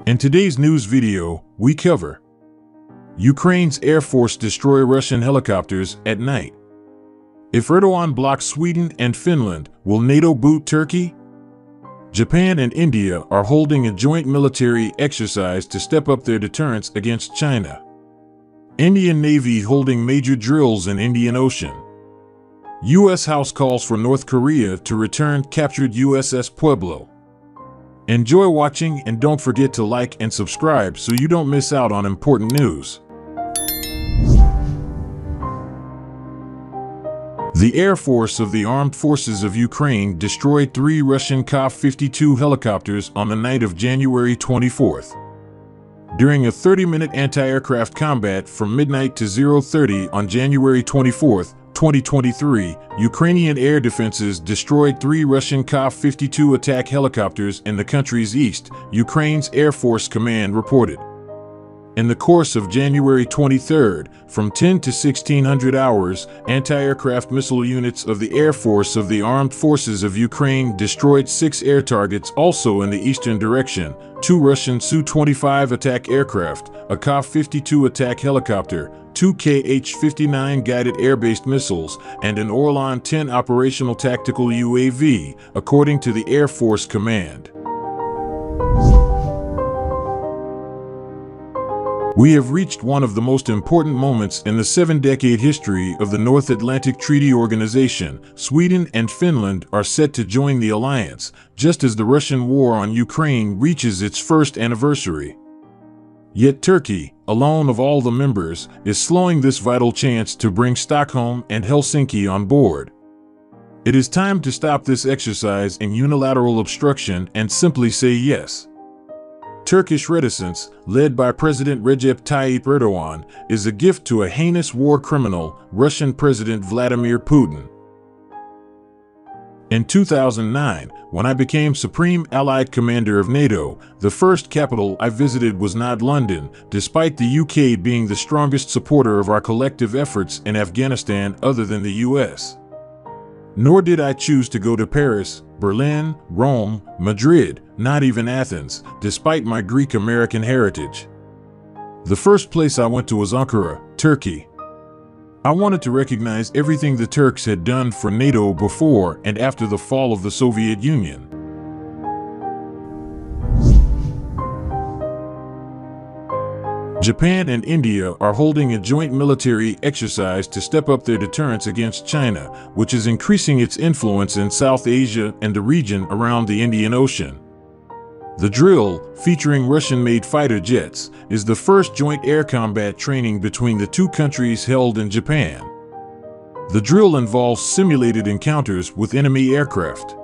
In today's news video, we cover Ukraine's Air Force destroy Russian helicopters at night. If Erdogan blocks Sweden and Finland, will NATO boot Turkey? Japan and India are holding a joint military exercise to step up their deterrence against China. Indian Navy holding major drills in Indian Ocean. U.S. House calls for North Korea to return captured USS Pueblo. Enjoy watching and don't forget to like and subscribe so you don't miss out on important news. The Air Force of the Armed Forces of Ukraine destroyed 3 Russian Ka-52 helicopters on the night of January 24th. During a 30-minute anti-aircraft combat from midnight to 0:30 on January 24th, 2023, Ukrainian air defenses destroyed 3 Russian Ka-52 attack helicopters in the country's east, Ukraine's Air Force Command reported. In the course of January 23rd, from 10 to 1600 hours, anti-aircraft missile units of the Air Force of the Armed Forces of Ukraine destroyed 6 air targets also in the eastern direction, 2 Russian Su-25 attack aircraft, a Ka-52 attack helicopter, 2 Kh-59 guided air-based missiles, and an Orlan-10 operational tactical UAV, according to the Air Force Command. We have reached one of the most important moments in the 7-decade history of the North Atlantic Treaty Organization. Sweden and Finland are set to join the alliance, just as the Russian war on Ukraine reaches its first anniversary. Yet Turkey, alone of all the members, is slowing this vital chance to bring Stockholm and Helsinki on board. It is time to stop this exercise in unilateral obstruction and simply say yes. Turkish reticence, led by President Recep Tayyip Erdogan, is a gift to a heinous war criminal, Russian President Vladimir Putin. In 2009, when I became Supreme Allied Commander of NATO, the first capital I visited was not London, despite the UK being the strongest supporter of our collective efforts in Afghanistan other than the US. Nor did I choose to go to Paris, Berlin, Rome, Madrid, not even Athens, despite my Greek-American heritage. The first place I went to was Ankara, Turkey. I wanted to recognize everything the Turks had done for NATO before and after the fall of the Soviet Union. Japan and India are holding a joint military exercise to step up their deterrence against China, which is increasing its influence in South Asia and the region around the Indian Ocean. The drill, featuring Russian-made fighter jets, is the first joint air combat training between the two countries held in Japan. The drill involves simulated encounters with enemy aircraft.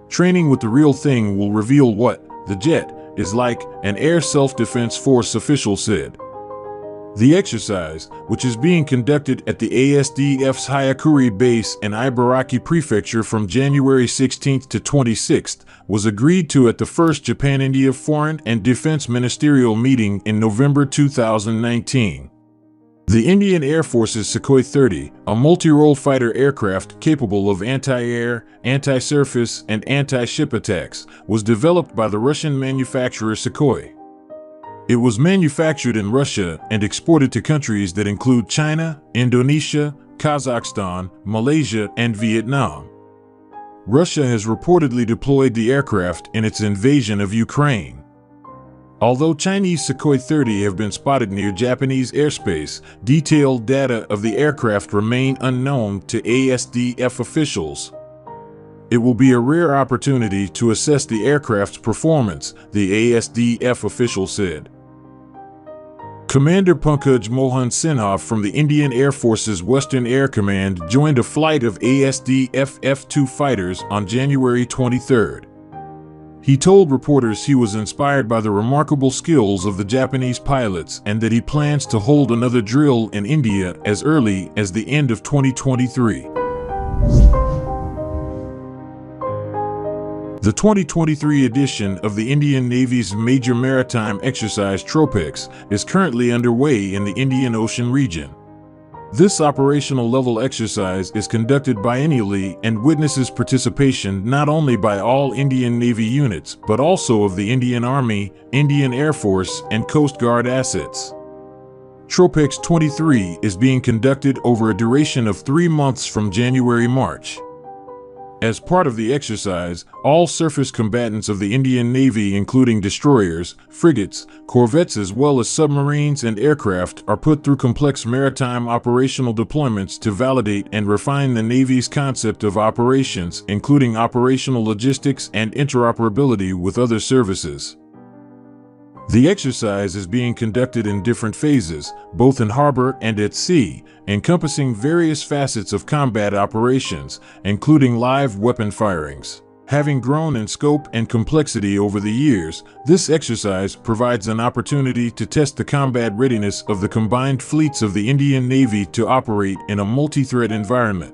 Training with the real thing will reveal what the jet is like, an air self-defense force official said. The exercise, which is being conducted at the ASDF's Hyakuri base in Ibaraki Prefecture from January 16th to 26th, was agreed to at the first Japan-India Foreign and Defense Ministerial meeting in November 2019. The Indian Air Force's Sukhoi 30, a multi-role fighter aircraft capable of anti-air, anti-surface, and anti-ship attacks, was developed by the Russian manufacturer Sukhoi. It was manufactured in Russia and exported to countries that include China, Indonesia, Kazakhstan, Malaysia, and Vietnam. Russia has reportedly deployed the aircraft in its invasion of Ukraine. Although Chinese Sukhoi 30 have been spotted near Japanese airspace, detailed data of the aircraft remain unknown to ASDF officials. It will be a rare opportunity to assess the aircraft's performance, the ASDF official said. Commander Pankaj Mohan Sinha from the Indian Air Force's Western Air Command joined a flight of ASDF F-2 fighters on January 23rd. He told reporters he was inspired by the remarkable skills of the Japanese pilots and that he plans to hold another drill in India as early as the end of 2023. The 2023 edition of the Indian Navy's major maritime exercise Tropex is currently underway in the Indian Ocean region. This operational level exercise is conducted biennially and witnesses participation not only by all Indian Navy units, but also of the Indian Army, Indian Air Force, and Coast Guard assets. Tropex 23 is being conducted over a duration of 3 months from January-March. As part of the exercise, all surface combatants of the Indian Navy, including destroyers, frigates, corvettes, as well as submarines and aircraft, are put through complex maritime operational deployments to validate and refine the Navy's concept of operations, including operational logistics and interoperability with other services. The exercise is being conducted in different phases, both in harbor and at sea, encompassing various facets of combat operations, including live weapon firings. Having grown in scope and complexity over the years, this exercise provides an opportunity to test the combat readiness of the combined fleets of the Indian Navy to operate in a multi-threat environment.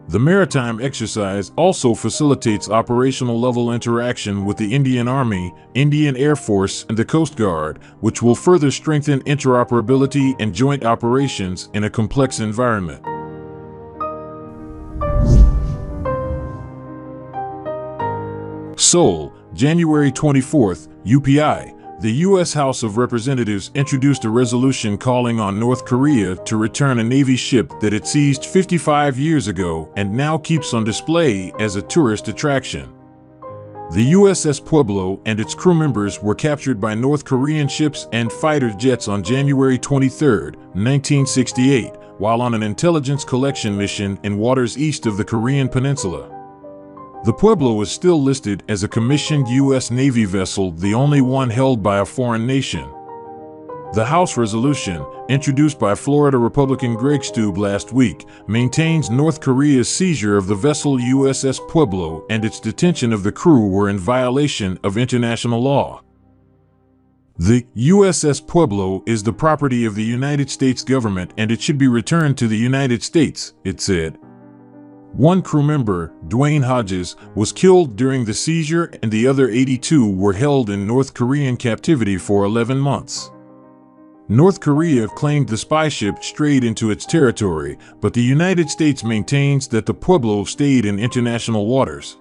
The maritime exercise also facilitates operational-level interaction with the Indian Army, Indian Air Force, and the Coast Guard, which will further strengthen interoperability and joint operations in a complex environment. Seoul, January 24th, UPI. The U.S. House of Representatives introduced a resolution calling on North Korea to return a Navy ship that it seized 55 years ago and now keeps on display as a tourist attraction. The USS Pueblo and its crew members were captured by North Korean ships and fighter jets on January 23, 1968, while on an intelligence collection mission in waters east of the Korean Peninsula. The Pueblo is still listed as a commissioned U.S. Navy vessel, the only one held by a foreign nation. The House resolution, introduced by Florida Republican Greg Steube last week, maintains North Korea's seizure of the vessel USS Pueblo and its detention of the crew were in violation of international law. The USS Pueblo is the property of the United States government and it should be returned to the United States, it said. One crew member, Dwayne Hodges, was killed during the seizure and the other 82 were held in North Korean captivity for 11 months. North Korea claimed the spy ship strayed into its territory, but the United States maintains that the Pueblo stayed in international waters.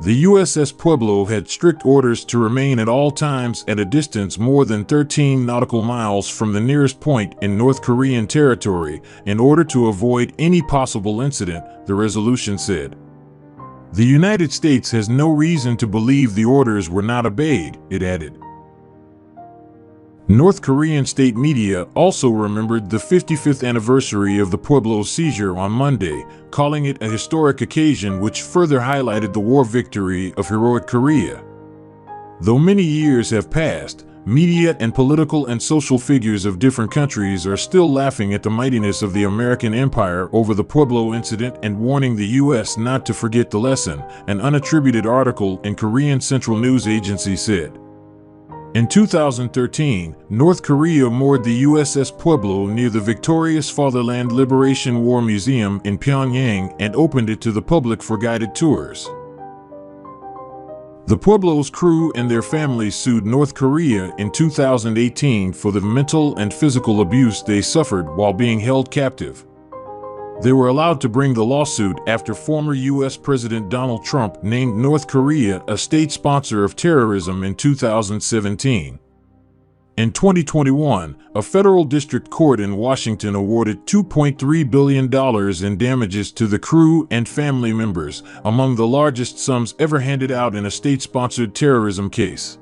The USS Pueblo had strict orders to remain at all times at a distance more than 13 nautical miles from the nearest point in North Korean territory in order to avoid any possible incident, the resolution said. The United States has no reason to believe the orders were not obeyed, it added. North Korean state media also remembered the 55th anniversary of the Pueblo's seizure on Monday, calling it a historic occasion which further highlighted the war victory of heroic Korea. Though many years have passed, media and political and social figures of different countries are still laughing at the mightiness of the American empire over the Pueblo incident and warning the U.S. not to forget the lesson, an unattributed article in Korean Central News Agency said. In 2013, North Korea moored the USS Pueblo near the Victorious Fatherland Liberation War Museum in Pyongyang and opened it to the public for guided tours. The Pueblo's crew and their families sued North Korea in 2018 for the mental and physical abuse they suffered while being held captive. They were allowed to bring the lawsuit after former U.S. President Donald Trump named North Korea a state sponsor of terrorism in 2017. In 2021, a federal district court in Washington awarded $2.3 billion in damages to the crew and family members, among the largest sums ever handed out in a state-sponsored terrorism case.